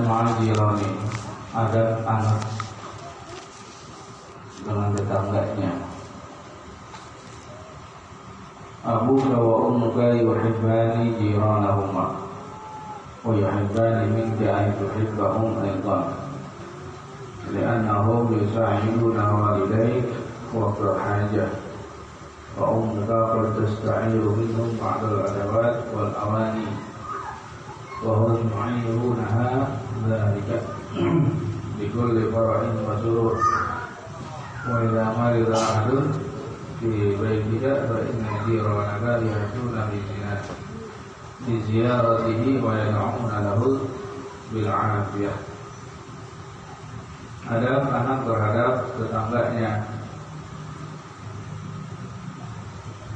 ma'ajirani, adab anak dengan tetangganya. Abuka wa ummuka yuhibbani jiranahuma wa yuhibbani minka an tuhibbahum aydan li'annahum yusa'iduna walidayk wa berhajah wa ummuka qad tasta'iru minhum ba'dal adawat wal awani wa hum yu'irunaha dhalika bikulli fara'in wa surur wa idha marida ahadun fi baitika fa inna jiranaka yahduna bi ziyaratihi wa yan'una lahu bil 'afiyah. Adab anak terhadap tetangganya.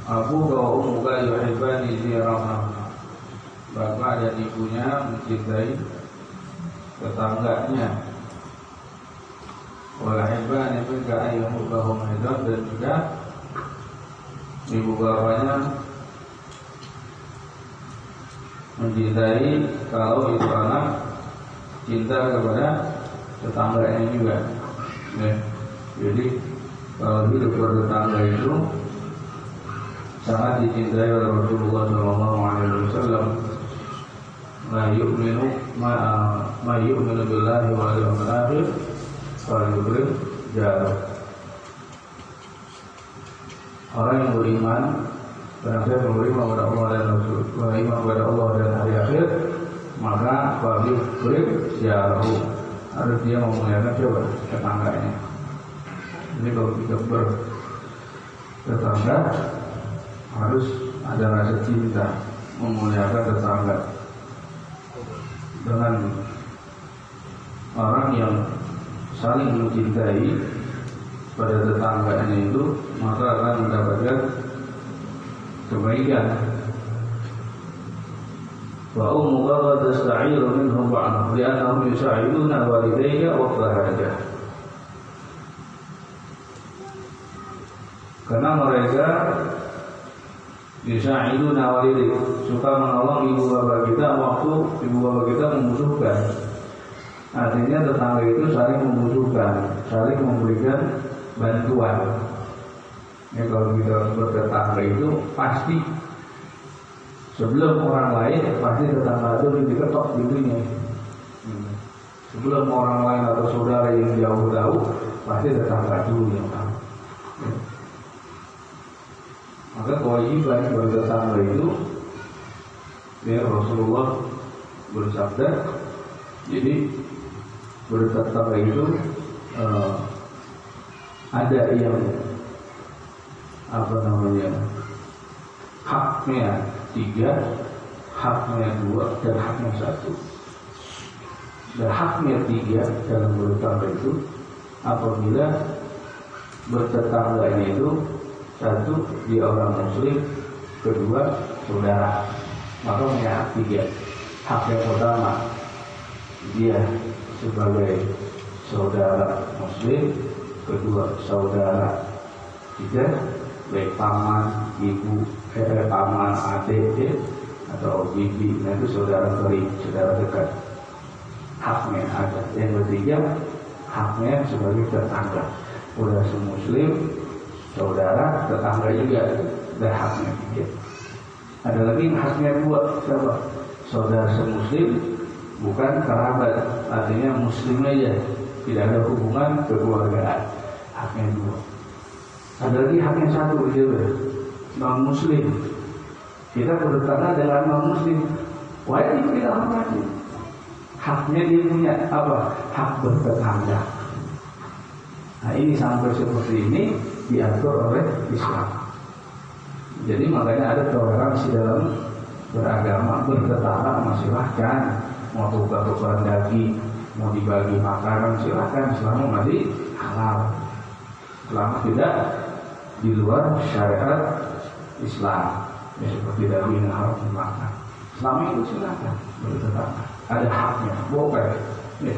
Abu wa ummuka yuhibbani ziyaranahuma, bapak dan ibunya mencintai tetangganya. Wa yuhibbani minka ayyuhum aidan, dan juga ibu bapaknya mencintai kalau itu anak cinta kepada tetangganya juga. Jadi kalau hidup bertetangga itu sangat dicintai oleh Rasulullah SAW. La yu'minu ma yu'minu billahi wal yawmil akhir fa yukrim jarah. Orang yang beriman, barang siapa beriman kepada Allah dan Rasul, beriman kepada Allah dan hari akhir, maka wajib berjauh, harus dia memuliakan siapa? Tetangganya. Jadi kalau kita bertetangga, harus ada rasa cinta, memuliakan tetangga. Dengan orang yang saling mencintai pada tetangganya itu, maka akan mendapatkan kebaikan. Wa ummuka qad tasta'iru minhum ba'dahu li'annahum yusa'iduna walidayka wa farajah. Karena mereka yusa'iduna walidayka, suka menolong ibu bapak kita waktu ibu bapak kita membutuhkan. Artinya tetangga itu saling membutuhkan, saling memberikan bantuan. Ya, kalau kita bertetangga itu pasti sebelum orang lain, pasti tetangga itu diketok pintunya. Sebelum orang lain atau saudara yang jauh tahu, pasti tetangga dulu yang tahu. Maka kewajiban bagi tetangga itu, ya Rasulullah bersabda, jadi bertetangga itu ada yang haknya 3, haknya 2, dan haknya 1. Dan haknya 3 dalam bertetangga itu apabila bertetangganya itu 1 dia orang muslim, 2 saudara, maka punya hak 3. Hak yang pertama dia sebagai saudara muslim, 2 saudara, 3 baik paman, ibu, paman, adik, atau bibi, nah itu saudara kering, saudara dekat. Haknya ada. Yang ketiga, haknya sebagai tetangga. Udah semuslim, saudara, tetangga juga ada haknya 3. Ada lagi haknya 2, siapa? Saudara semuslim, bukan kerabat, artinya muslim aja, tidak ada hubungan kekeluargaan. Haknya 2. Ada lagi haknya 1, dia non muslim. Kita bertetangga dengan non muslim, wajib kita hormati. Haknya dia punya apa? Hak bertetangga. Nah ini sampai seperti ini diatur oleh Islam. Jadi makanya ada toleransi dalam beragama. Bertetangga silahkan, mau tukar-tukaran daging, mau dibagi makanan silahkan, selama masih halal, selama tidak di luar syariat Islam, ya, seperti daging haram dimakan. Selama itu silakan bertetangga, ada haknya, boleh. Ya.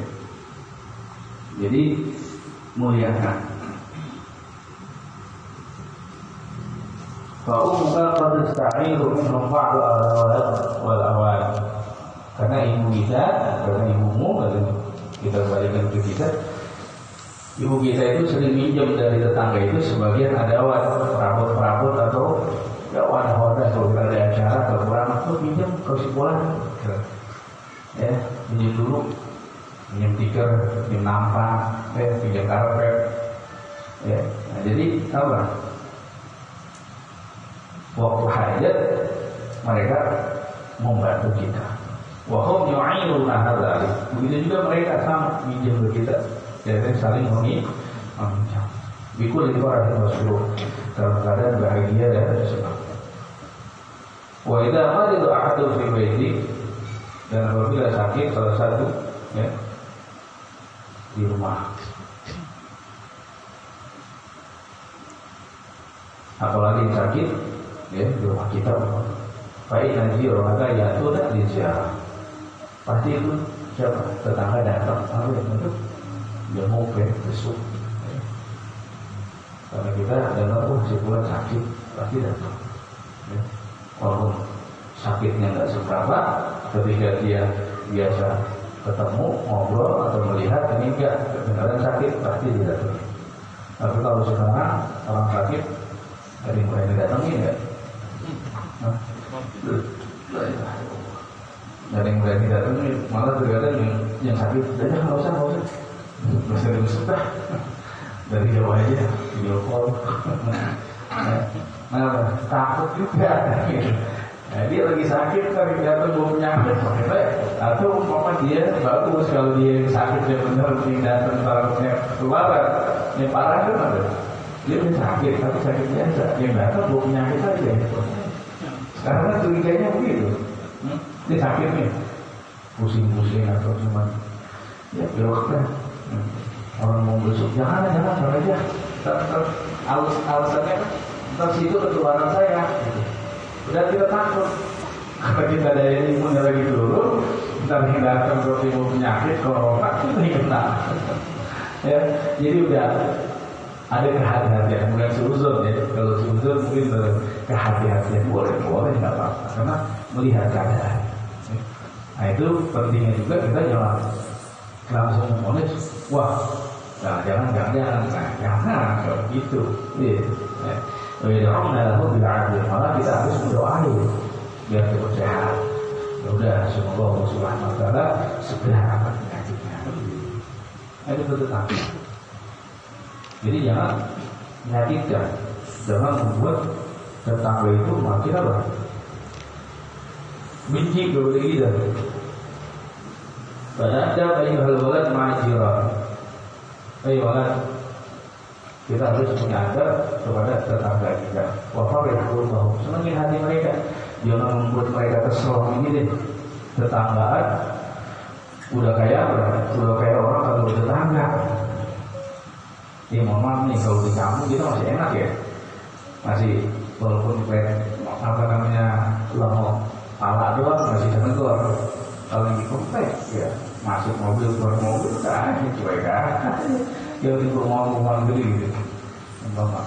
Jadi muliakan. Fa'umka qad tasta'iru minhum ba'du al-awad wal awad. Karena ibu kita, karena ibumu, karena ibu kita. Ibu kita itu sering minjem dari tetangga itu sebagian adawat, perabot-perabot atau ya wadah-wadah kalau kita ada acara kekurangan tuh minjem kasih pulang. Ya, minjem dulu, minjem tikar, minjem nampak, pinjam karpet. Ya, nah, jadi apa? Waktu hajat mereka membantu kita. Wahum yu'inuna hadzalik. Begitu juga mereka sama minjem ke kita. Jadi saling meminjam. Bikul itu ada masuk dalam keadaan bahagia dan senang. Wa idza marida ahadun fi baiti, dan apabila sakit salah satu ya di rumah. Apalagi sakit ya di rumah kita. Baik nanti orang kata ya itu dah diziarah. Pasti itu siapa tetangga datang, apa yang itu dia mau besok. Karena kita dengar si bulan sakit pasti datang. Ya. Walaupun sakitnya tidak seberapa, ketika dia biasa ketemu ngobrol atau melihat ini enggak beneran sakit pasti dia datang. Tapi kalau sekarang orang sakit ada yang berani datangin enggak? Dari yang berani datangin malah terkadang yang sakit udah nggak usah sudah dari jauh aja video call. Nah, takut juga. Nah, dia lagi sakit kan jatuh bawa penyakit, atau umpama dia bagus kalau dia sakit dia benar datang barangnya keluar, ini parah kan ada. Dia punya sakit tapi sakit biasa, yang datang bawa penyakit aja. Sekarang kan curiganya begitu. Dia sakit nih, pusing-pusing atau cuma ya belok kan. Orang mau besok jangan aja. Alasannya kan ntar situ ketularan saya. Udah kita takut. Karena kita daya imunnya lagi turun, ntar yang datang ke timbul penyakit corona itu kena. Ya, jadi udah ada kehati-hatian, bukan seuzon ya. Kalau seuzon mungkin kehati-hatian boleh nggak apa-apa, karena melihat keadaan. Nah itu pentingnya juga kita jangan langsung menulis, wah jangan kalau gitu. Malah kita harus berdoa biar cepat sehat. Ya udah, semoga Allah Subhanahu wa taala segera angkat penyakitnya. Itu tetap. Jadi jangan menyakitkan, jangan membuat tetangga itu makin apa? Benci kepada kita. Pada ada ayuhal walad ma'jiran. Walad, kita harus mengadab kepada tetangga kita. Wa farihul lahum, senangin hati mereka. Jangan membuat mereka kesel ini deh. Tetanggaan udah kayak orang kalau bertetangga. Ini mohon maaf nih, kalau di kampung kita masih enak ya, masih walaupun apa namanya lengok pala doang masih tegur. Kalau lagi komplek ya masuk mobil keluar mobil kan cuek kan, dia di rumah gede gitu, bapak.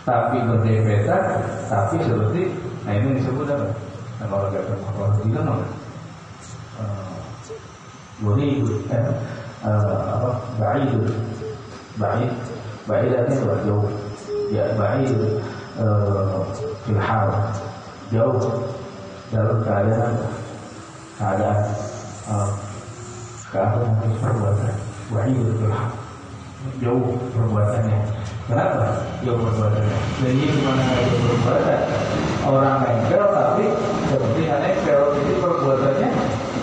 Tapi berdempetan, tapi seperti, nah ini disebut apa? Nah, kalau nggak terpakai bilang apa? Baik artinya jauh. Ya baik filhal jauh dalam keadaan perbuatan. Baik filhal jauh perbuatannya. Kenapa? Jauh perbuatannya. Jadi gimana jauh perbuatan? Orang nempel tapi seperti nempel, jadi perbuatannya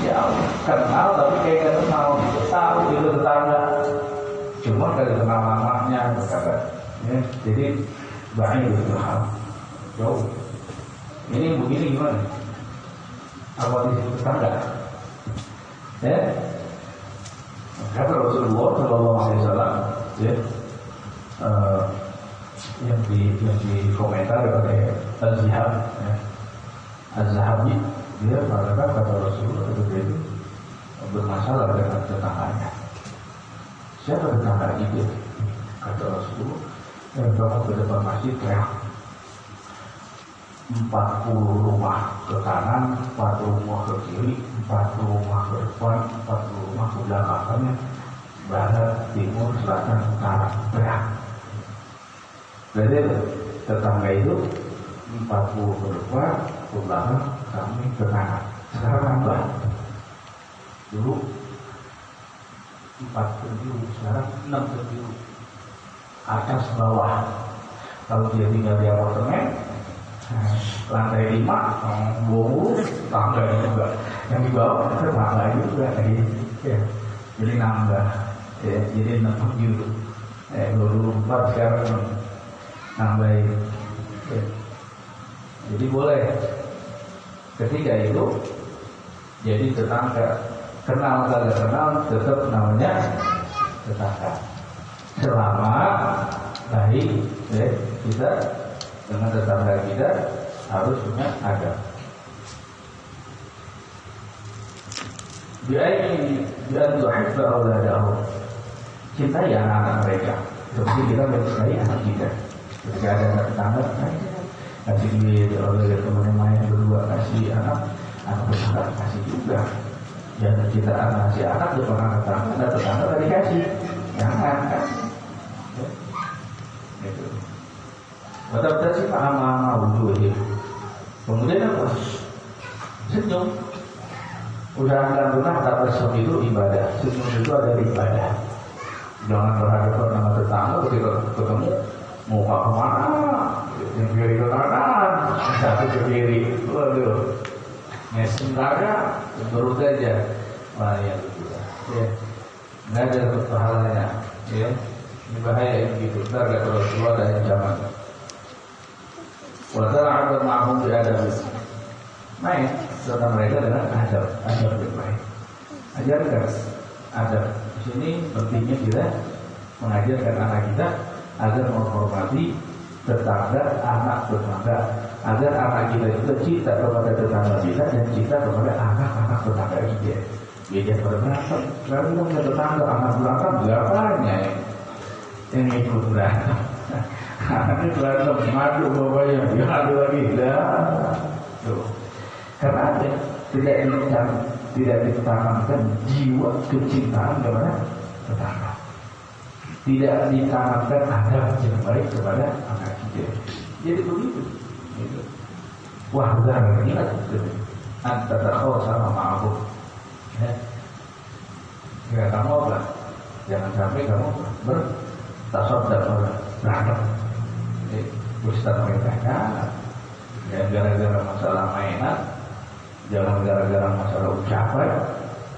jauh. Kenal tapi kayak nggak kenal. Tahu itu tetangga. Cuma dari kenal mamanya berkata. Ya, jadi banyak hal jauh. Ini begini gimana? Apa disebut tetangga? Ya, kata Rasulullah Shallallahu Alaihi Wasallam, ya, yang di komentar oleh Az-Zahab, ya. Az-Zahabi dia mengatakan kata Rasulullah itu bermasalah dengan tetangganya. Siapa tetangga itu? Kata Rasulullah, yang bangun ke depan masjid teriak 40 rumah ke kanan, 40 rumah ke kiri, 40 rumah ke depan, 40 rumah ke belakangnya barat, timur, selatan, utara, berak. Jadi tetangga itu 40 ke depan, ke belakang, kami ke kanan. Sekarang nambah. Dulu 4 penjuru, sekarang 6 penjuru. Atas bawah. Kalau dia tinggal di apartemen, lantai 5, bawah, tangga juga. Yang di bawah itu tangga juga. Jadi nambah. Jadi 6 penjuru. Dulu 4, sekarang nambahin. Jadi boleh. Ketika itu jadi tetangga, kenal kagak kenal tetap namanya tetangga. Selama baik, kita dengan tetangga kita harus punya adab. Biar tuhibba auladahu, cintai anak-anak mereka seperti kita mencintai anak kita. Ketika ada anak tetangga, kasih duit, kalau ada teman yang main berdua kasih anak tetangga kasih juga. Jangan kita kasih anak depan anak tetangga, ada tetangga tadi kasih, jangan kan? Itu. Betul-betul sih paham wujud. Kemudian apa? Senyum. Usahakan rumah tabassum itu ibadah. Senyum itu adalah ibadah. Jangan berhadapan sama tetangga ketika ketemu muka kemana? Yang kiri ke kanan, satu ke kiri. Waduh. Sementara berut aja. Wah ya betul. Ya. Nggak ada pahalanya. Ya. Ini bahaya begitu. Ntar gak terus keluar dari ancaman. Wadah ada ma'hum biadab. Main serta mereka dengan adab yang baik. Ajarkan adab. Di sini pentingnya kita mengajarkan anak kita agar menghormati tetangga, anak tetangga, agar anak kita juga cinta kepada tetangga kita dan cinta kepada anak-anak tetangga kita. Beda berantem. Lalu kita punya tetangga anak berantem berapanya yang ikut berantem. Anaknya berantem, madu bapaknya, diadu lagi, tuh. Karena ada tidak ditanamkan jiwa kecintaan kepada tetangga. Tidak ditanamkan adab yang baik kepada anak kita. Jadi begitu. Wah, jangan ingat antara kau sama aku. Ya kamu apa? Jangan sampai kamu bertasawuf berantem. Ustaz mereka ya gara-gara masalah mainan, jangan gara-gara masalah ucapan.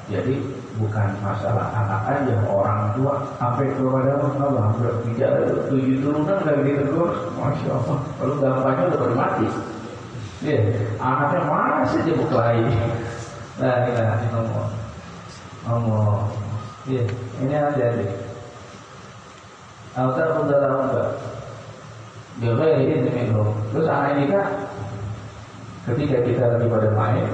Jadi bukan masalah anak aja, orang tua sampai kepada Allah tidak 7 turunan lagi ditegur, masya Allah. Kalau gampangnya udah pada mati. Anaknya masih dia berkelahi. Nah ini ngomong. Ini ada deh. Altar pun dalam enggak. Dia ini minum. Terus anak ini kan ketika kita lagi pada main,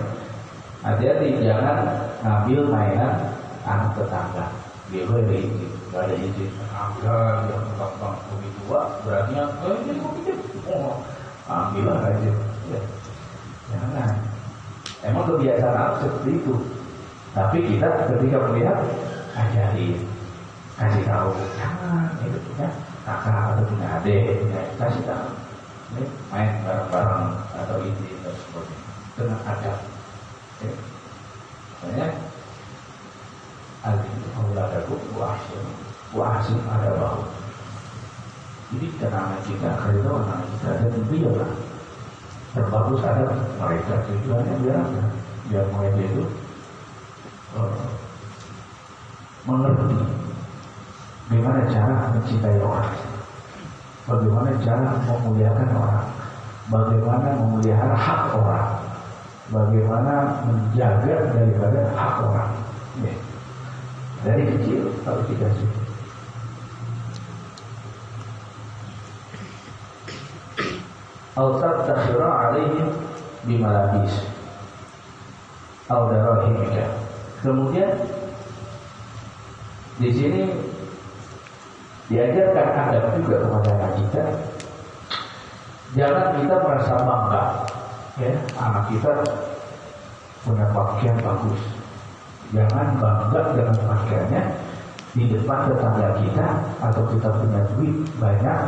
hati-hati jangan ngambil mainan anak tetangga. Dia ini nggak ada izin. Agak yang tentang begitu berarti ini ambil aja. Ya. Jangan. Emang kebiasaan aku seperti itu. Tapi kita ketika melihat ajarin, kasih tahu, jangan itu ya. Kakak atau punya adik, kasih tahu, main bareng-bareng atau ini dan sebagainya dengan adab. Makanya al-auladakum wa ahsin adabahu. Jadi anak kita, kalau anak kita dan biarlah terbagus adab mereka. Tujuannya biar mereka itu mengerti bagaimana cara mencintai orang, bagaimana cara memuliakan orang, bagaimana memelihara hak orang, bagaimana menjaga daripada hak orang. Dari kecil harus dikasih. Al-Tab tasyura alaihim bimalabis al-darahimika. Kemudian di sini diajarkan adab juga kepada anak kita. Jangan kita merasa bangga, ya, anak kita punya pakaian bagus, Jangan bangga dengan pakaiannya di depan tetangga kita, atau kita punya duit banyak,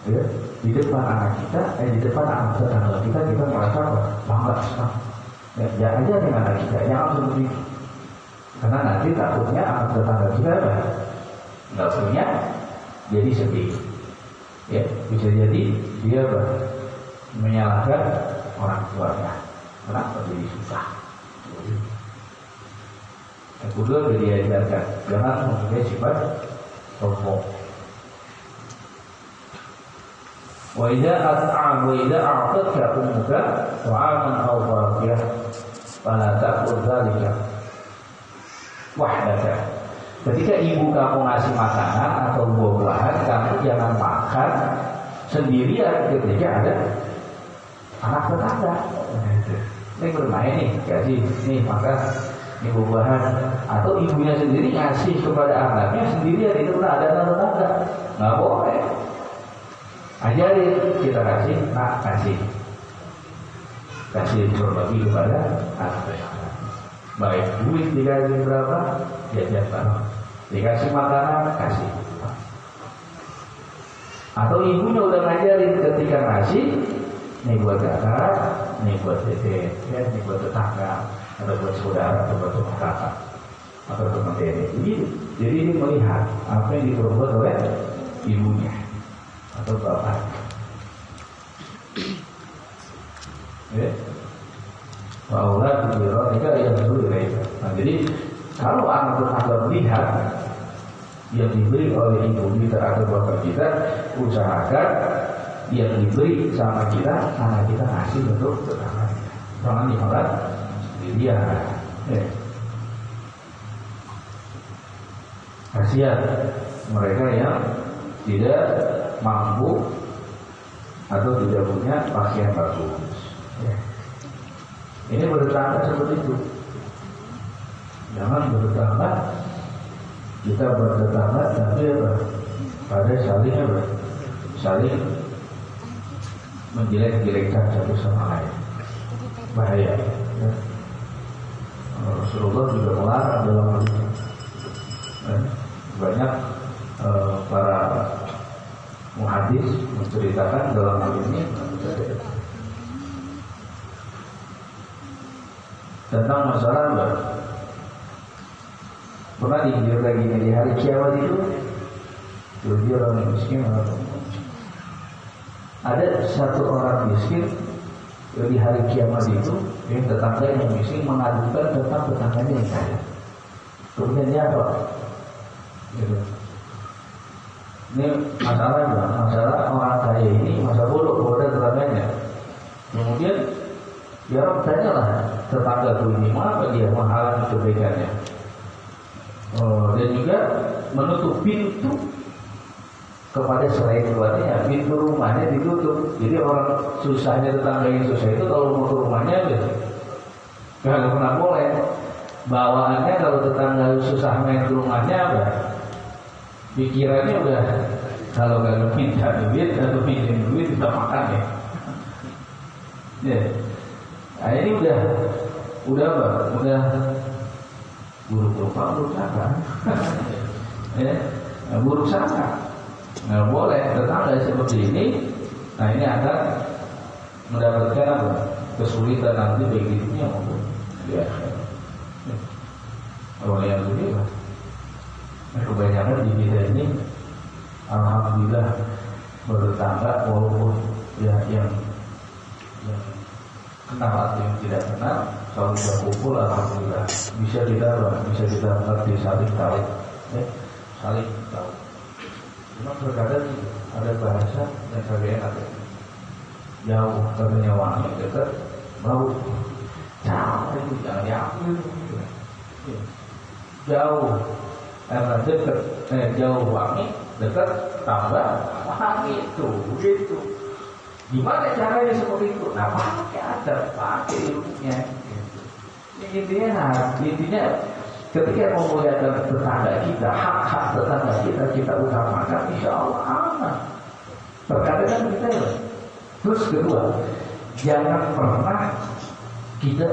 ya, di depan anak kita, di depan anak tetangga kita merasa bangga senang. Ya, jangan aja dengan anak kita, jangan seperti itu. Karena nanti takutnya anak tetangga kita nggak punya, jadi sedih. Ya, bisa jadi dia menyalahkan orang tuanya, kenapa jadi susah. Yang kedua, diajarkan jangan mempunyai sifat sombong. Wa idza a'tatka ummuka ta'aman aw faqiyah fala ta'khudh dzalika wahdaka. Ketika ibu kamu ngasih makanan atau buah-buahan, kamu jangan makan sendirian ketika ada anak tetangga. Ini bermain nih, kasih nih makan ini buah-buahan, atau ibunya sendiri ngasih kepada anaknya sendirian, itu ada anak tetangga, nggak boleh. Ajarin, kita kasih, nak kasih berbagi kepada anak tetangga. Baik duit dikasih berapa, jajan barang, dikasih makanan, kasih. Atau ibunya udah ngajarin ketika ngasih, ini buat kakak, ini buat dede, ya, ini buat tetangga, atau buat saudara, atau buat teman kakak, atau teman dede. Jadi ini melihat apa yang diperbuat oleh ibunya atau bapaknya. Ya. Wa'aulat birotika yang dulu mereka. Nah, jadi kalau anak tetangga melihat yang diberi oleh ibu kita atau bapak kita, usahakan yang diberi sama kita, anak kita ngasih untuk tetangga kita. Jangan dimakan sendirian. Ya. Kasihan mereka yang tidak mampu atau tidak punya pakaian bagus. Ya. Ini bertetangga seperti itu. Jangan bertetangga, kita bertetangga tapi pada saling menjelek-jelekkan satu sama lain. Bahaya. Ya. Rasulullah juga melarang dalam hal ini. Banyak para muhadis menceritakan dalam hal ini tentang masalah pernah diinjil lagi di hari kiamat itu, jadi orang miskin ada satu orang miskin di hari kiamat itu, yang tetangga yang miskin mengadukan tentang tetangganya yang kaya. Kemudian dia apa? Gitu. Ini masalah orang kaya ini, masa bodoh tetangganya. Kemudian dia orang bertanyalah, tetangga itu ini mengapa dia menghalangi kebaikannya, dan juga menutup pintu kepada selain keluarnya, pintu rumahnya ditutup. Jadi orang susahnya, tetangga yang susah itu kalau mau ke rumahnya nggak pernah boleh. Bawaannya kalau tetangga susah main ke rumahnya pikirannya udah kalau nggak minta duit atau pinjam duit kita makan ya. Nah, ini udah buruk sangka. Ya, buruk sangka. Nggak boleh tetangga seperti ini. Nah, ini akan mendapatkan kesulitan nanti bagi dirinya maupun di akhirat. Oleh yang begini, kebanyakan di kita ini, alhamdulillah bertetangga walaupun yang kenal atau yang tidak kenal, kalau sudah kumpul alhamdulillah bisa kita mengerti, saling tahu, saling tahu. Cuma terkadang ada bahasa yang kagak enak, jauh katanya wangi, dekat bau, jauh itu jangan diambil, jauh dekat, jauh wangi, dekat tambah wangi itu, begitu. Gimana caranya seperti itu? Nah, pakai ilmunya. Intinya ketika memuliakan tetangga kita, hak-hak tetangga kita utamakan, insya Allah aman. Terkadang kita terus kedua, jangan pernah kita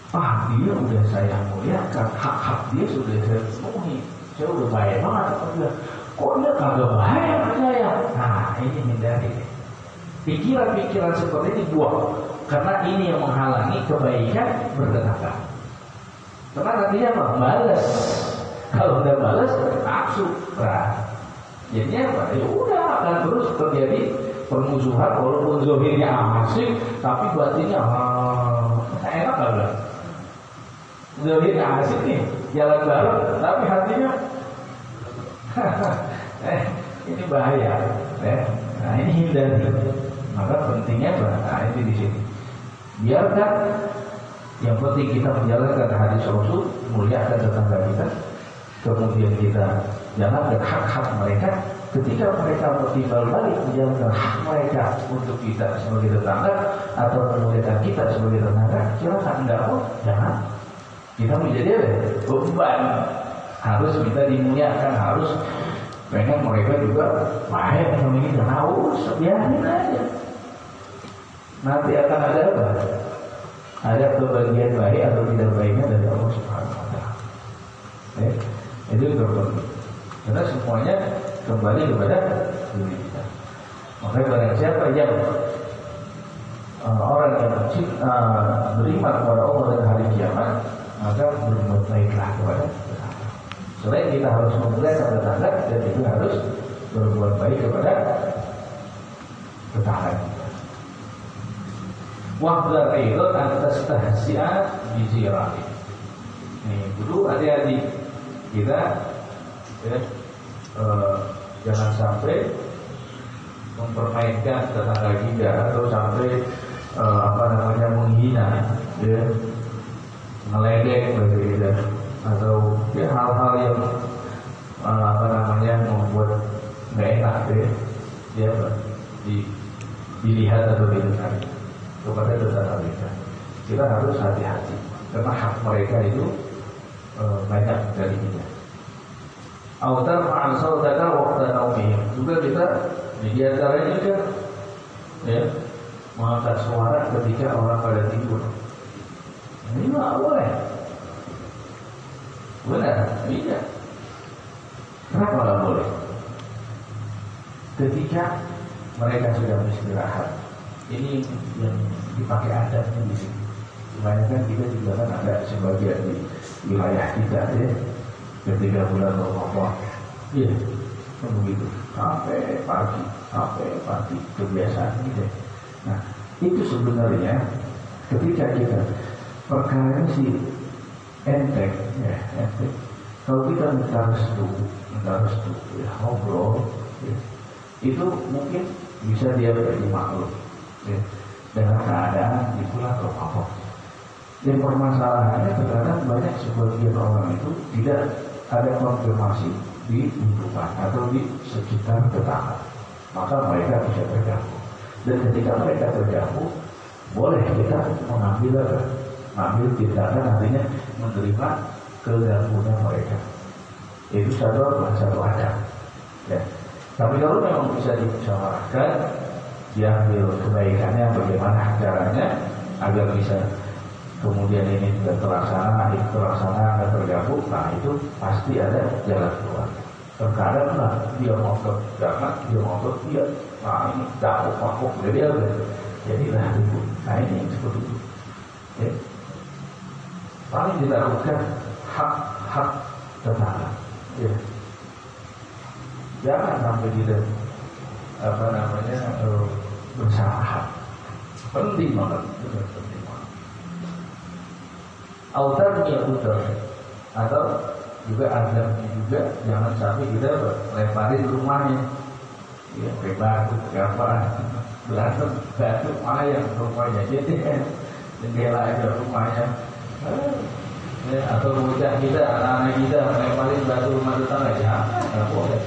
dia udah saya muliakan, hak-hak dia sudah saya penuhi, saya udah baik banget sama dia. Kok dia kagak baik sama saya? Nah, ini hindari. Pikiran-pikiran seperti ini buang, karena ini yang menghalangi kebaikan bertetangga. Karena nantinya apa? Balas. Kalau udah balas, nafsu. Nah, jadinya apa? Ya udah akan terus terjadi permusuhan, walaupun zahirnya asik, tapi batinnya enak enggak? Zahirnya asik nih, jalan bareng, tapi hatinya ini bahaya. Nah, ini hindari. Maka pentingnya nah, ini di sini. Biarkan yang penting kita menjalankan hadis Rasul, muliakan tetangga kita, kemudian kita jalankan hak-hak mereka. Ketika mereka bertimbal balik menjalankan hak mereka untuk kita sebagai tetangga atau memuliakan kita sebagai tetangga, silakan. Enggak pun jangan. Kita menjadi beban, harus kita dimuliakan, harus pengen mereka juga baik sama kita. Harus biarin aja. Nanti akan ada apa? Ada kebahagiaan baik atau tidak baiknya dari Allah Subhanahu wa Ta'ala. Itu terpenting. Karena semuanya kembali kepada diri kita. Makanya barang siapa yang orang yang beriman kepada Allah dan hari kiamat, maka berbuat baiklah kepada tetangga. Selain kita harus memuliakan tetangga, dan juga harus berbuat baik kepada tetangga kita. Wahdar aidon atas tahsiat bizirahi. Nih, dulu hati-hati kita jangan sampai mempermainkan tetangga kita atau sampai menghina, meledek begitu, atau hal-hal yang membuat nggak enak dilihat atau didengar kepada tetangga kita. Kita harus hati-hati karena hak mereka itu banyak dari kita. Autar ma'al saudara waqta naumihim. Juga kita di antaranya kan mengangkat suara ketika orang pada tidur. Ini nggak boleh. Benar? Tidak. Kenapa nggak boleh? Ketika mereka sudah beristirahat. Ini yang dipakai adatnya di sini. Kebanyakan kita juga kan ada sebagian di wilayah kita ketika bulan Ramadan, kan begitu sampai pagi kebiasaan gitu. Nah, itu sebenarnya ketika kita perkara ini sih enteng. Kalau kita minta restu, ngobrol, itu mungkin bisa dia menjadi maklum dengan keadaan di bulan Ramadan. Dan permasalahannya terkadang banyak sebagian orang itu tidak ada konfirmasi di lingkungan atau di sekitar tetangga, maka mereka bisa terganggu. Dan ketika mereka terganggu, boleh kita mengambil tindakan, artinya menerima kegangguan mereka. Itu satu adab. Tapi kalau memang bisa dimusyawarahkan, diambil kebaikannya, bagaimana caranya agar bisa kemudian ini tidak terlaksana, nggak terganggu, nah itu pasti ada jalan keluar. Terkadang lah dia ngotot jangan, dia ngotot dia, nah ini makuk, jadi ribut. Nah ini seperti itu. Paling dilakukan hak tetangga. Jangan sampai tidak bersalah. Penting banget, benar penting banget. Autarnya putar, atau juga adabnya juga jangan sampai kita lemparin rumahnya, pakai batu, berantem, batu ayam rumahnya, jadi jendela aja rumahnya, atau bocah kita, anak-anak kita lemparin batu rumah tetangga, ya nggak boleh.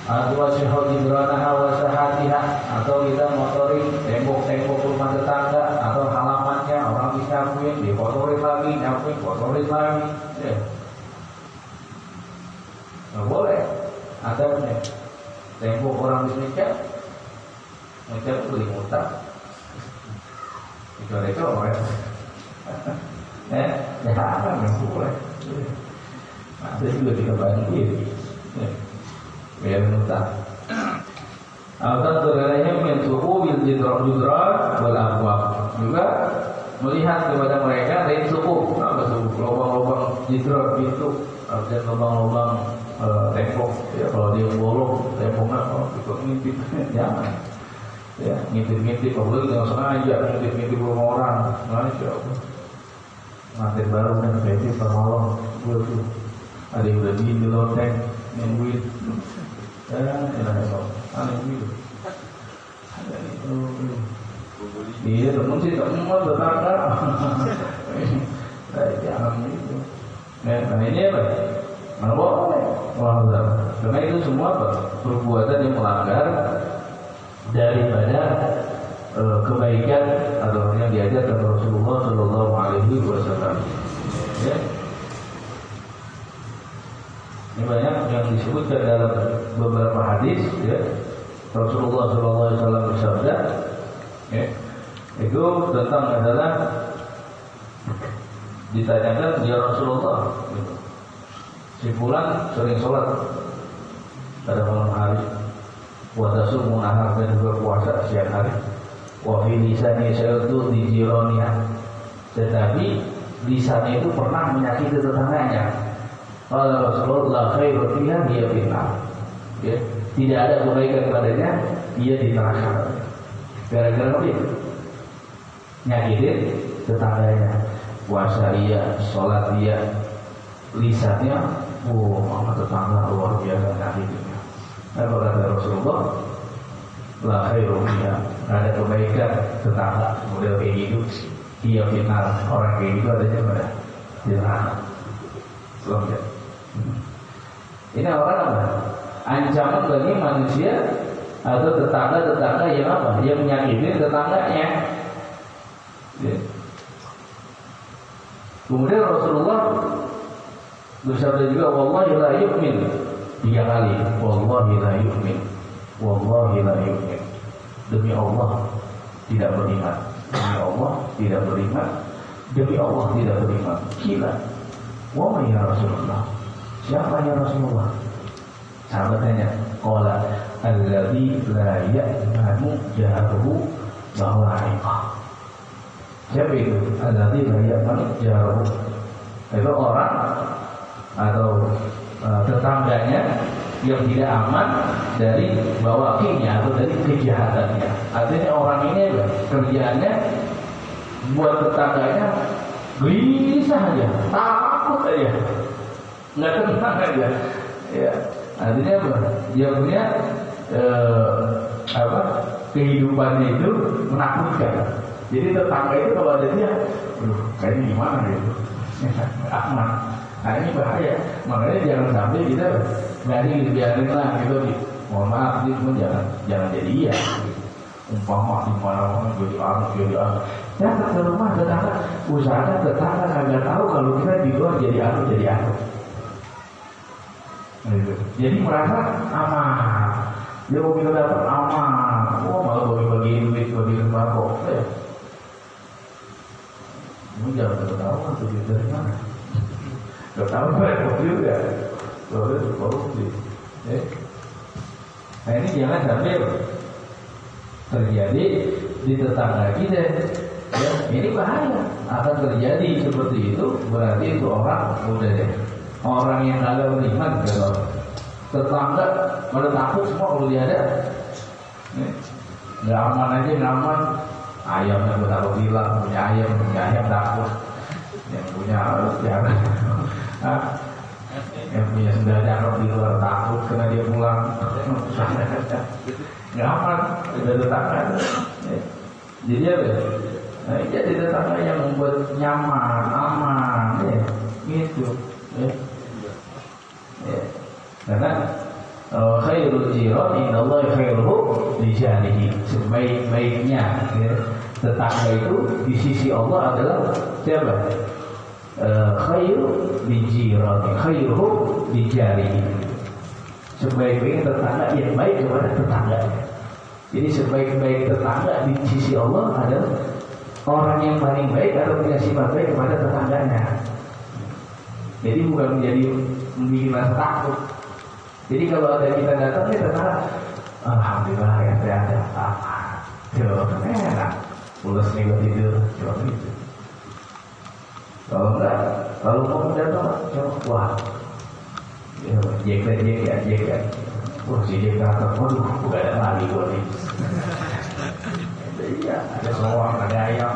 Atau syahud ibranaha wa sahatiha, atau kita motorin tembok-tembok rumah tetangga atau halamannya, orang bisa nyapuin, dikotorin lagi, kotorin lagi. Nggak boleh. Adabnya tembok orang bisa ngecat beli mutak. Itu orang Ya apa yang boleh? Ada juga kita bantuin. Biar nutah. Atau terlainnya mensuku bil jidrat wal abwab. Juga melihat kepada mereka dari suku, apa suku, lubang-lubang jidrat itu, dan lubang-lubang tembok. Ya kalau dia bolong temboknya, ikut ngintip, jangan. Ya ngintip-ngintip, apalagi dengan sengaja ngintip-ngintip orang, masya Allah. Nanti baru kan kayaknya permalam gue tuh ada yang udah di loteng nungguin. Aneh gitu. Iya temen sih temen tetangga. Jangan gitu. Nah ini apa? Mana boleh? Karena itu semua perbuatan yang melanggar daripada kebaikan atau yang diajarkan Rasulullah Shallallahu Alaihi Wasallam. Ya. Ini banyak yang disebutkan dalam beberapa hadis. Ya. Rasulullah Shallallahu Alaihi Wasallam bersabda, ya, itu tentang adalah ditanyakan ya Rasulullah, gitu. Si fulan sering sholat pada malam hari, puasa subuh nahar dan juga puasa siang hari. Wa fi lisani syaitu di jironiha. Tetapi lisannya itu pernah menyakiti tetangganya. Kalau Rasulullah khairu fiha dia finnar. Ya, tidak ada kebaikan padanya, dia di neraka. Gara-gara apa itu? Nyakitin tetangganya. Puasa dia, sholat dia, lisannya, sama tetangga luar biasa nyakitinnya. Apa kata Rasulullah? La khairu fiha, ada kebaikan tetangga model kayak gitu, dia final orang kayak gitu adanya pada di neraka. Belum ya? Ini orang apa? Ancaman bagi manusia atau tetangga-tetangga yang apa? Yang menyakiti tetangganya. Ya. Kemudian Rasulullah bersabda juga, wallahi la yu'min. 3 kali, wallahi la yu'min. Wallahi la yu'min. Demi Allah tidak beriman. Demi Allah tidak beriman. Demi Allah tidak beriman. Gila. Wa ya Rasulullah. Siapa ya Rasulullah? Sahabat tanya, qala alladzi la ya'manu jaruhu bahwa iqah. Siapa itu? Alladzi la ya'manu jaruhu. Itu orang atau tetangganya yang tidak aman dari bawakinya atau dari kejahatannya. Artinya orang ini kerjaannya buat tetangganya gelisah aja, takut aja, nggak tenang aja. Ya, artinya apa? Dia punya kehidupannya itu menakutkan. Jadi tetangga itu kalau ada dia, kayaknya gimana gitu, aman. Nah ini bahaya, makanya jangan sampai kita nggak dibiarin lah gitu. Mohon maaf, itu jangan jadi iya. Umpama di mana-mana jadi anu. Jangan ke rumah tetangga, usahakan tetangga kagak tahu kalau kita di luar jadi anu. Jadi merasa aman. Dia mau kita dapat aman. Oh malah bagi duit, bagi sembako. Kamu jangan tahu kan duit dari mana. Gak tahu repot juga. Kalau itu korupsi. Nah ini jangan sampai terjadi di tetangga kita. Ya, ini bahaya. Akan terjadi seperti itu, berarti itu orang udah deh. Orang yang agak beriman kalau tetangga pada takut semua kalau dia ada. Nggak aman aja, nggak aman. Ayamnya betapa bilang punya ayam takut. Yang punya jangan. Yang punya sendal jangkau di luar takut karena dia pulang. Nggak aman, tidak tetangga. Jadi apa? Nah, jadi tetangga yang membuat nyaman, aman, gitu. Karena khairul jiran indallahi khairuhu li jarihi. Sebaik-baiknya tetangga itu di sisi Allah adalah siapa? Khairu li jirani khairuhu li jarihi. Sebaik-baiknya tetangga yang baik kepada tetangganya. Jadi sebaik-baik tetangga di sisi Allah adalah orang yang paling baik atau punya sifat baik kepada tetangganya. Jadi bukan menjadi membuat rasa takut. Jadi kalau ada kita datang, kita tetangga, alhamdulillah ya saya ada apa? Coba enak, pulas nih buat tidur, coba gitu. Kalau enggak, kalau mau datang, coba wah, jek. Wah si jek datang, waduh, bukan ada lagi buat ini. Iya, ada soang, ada ayam,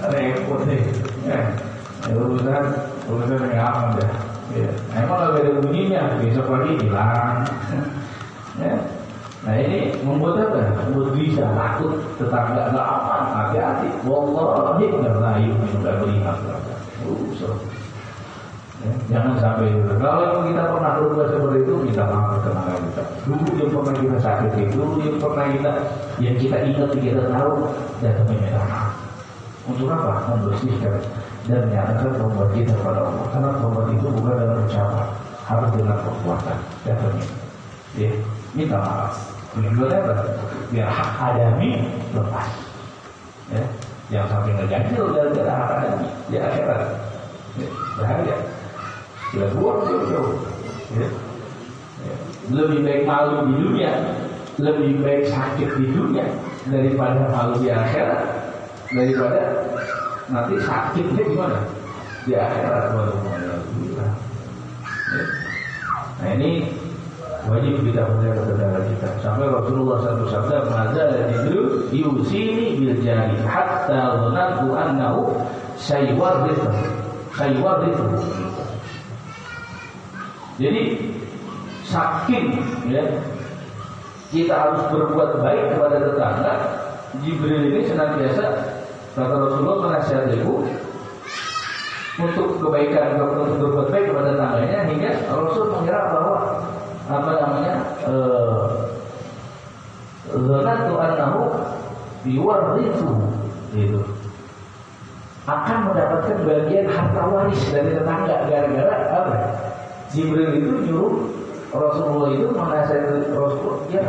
repot nih. Urusan yang apa dah? Ya. Emang kalau ada bunyinya, besok pagi hilang. Ya. Nah ini membuat apa? Membuat bisa takut, tetangga nggak aman, hati-hati. Wallahi nggak layu, nggak beriman. Ya. Jangan sampai itu. Kalau kita pernah berbuat seperti itu, minta maaf ke tetangga kita. Dulu yang pernah kita sakiti, dulu yang kita ingat, kita tahu, datang minta maaf. Untuk apa? Membersihkan dan menyatakan taubat kita kepada Allah. Karena taubat itu bukan dengan ucapan, harus dengan perbuatan. Datangnya, ya, minta maaf. Tujuannya apa? Biar hak adami lepas. Ya, yang sampai ngeganjil gara-gara hak adami di akhirat. Ya, bahaya. Tidak buat jauh. Ya. Ya. Lebih baik malu di dunia, lebih baik sakit di dunia daripada malu di akhirat, daripada nanti sakitnya gimana di akhirat. Nah ini wajib kita menjaga tetangga kita. Sampai Rasulullah SAW sabda, "Mazal Jibril yusini bil jari hatta dhanantu annahu sayuwarrithu." Jadi saking ya kita harus berbuat baik kepada tetangga, Jibril ini senantiasa, kata Rasulullah, menasihatiku untuk kebaikan, untuk berbuat baik kepada tetangganya, hingga Rasul mengira bahwa zanantu annahu yuwarrithu, itu akan mendapatkan bagian harta waris dari tetangga. Gara-gara apa? Jibril itu nyuruh Rasulullah itu menasihati Rasulullah ya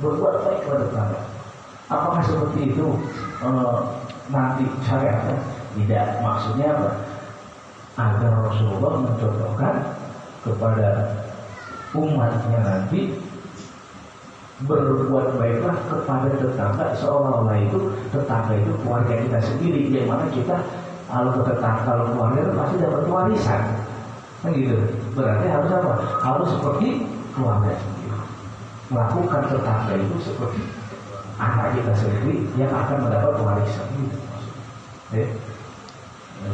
berbuat baik kepada tetangga. Apakah seperti itu nanti syariatnya? Tidak. Maksudnya apa? Agar Rasulullah mencontohkan kepada umatnya nanti berbuat baiklah kepada tetangga, seolah-olah itu tetangga itu keluarga kita sendiri, yang mana kita kalau ke tetangga, kalau keluarga itu pasti dapat warisan, kan gitu. Berarti harus apa? Harus seperti keluarga sendiri, melakukan tetangga itu seperti anak kita sendiri yang akan mendapat warisan gitu.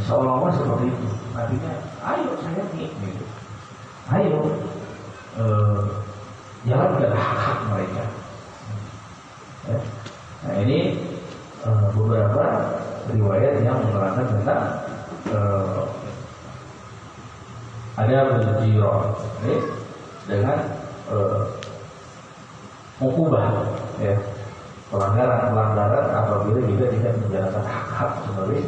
Seolah-olah seperti itu. Artinya, ayo saya gitu. Ayo jalankan hak-hak mereka. Nah ini beberapa riwayat yang menerangkan tentang ada berjiran dengan mukubah, ya, pelanggaran apabila kita tidak menjalankan hak-hak sebagai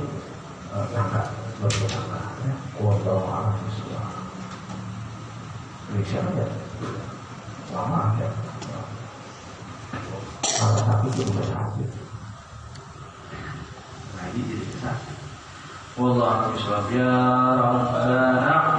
kakak bertetangga. Wallahu a'lam bishawab. Bisa aja, lama aja. Kalau sakit juga sakit. Nah ini jadi sakit. Wallahu a'lam bishawab. Ya Rabbana.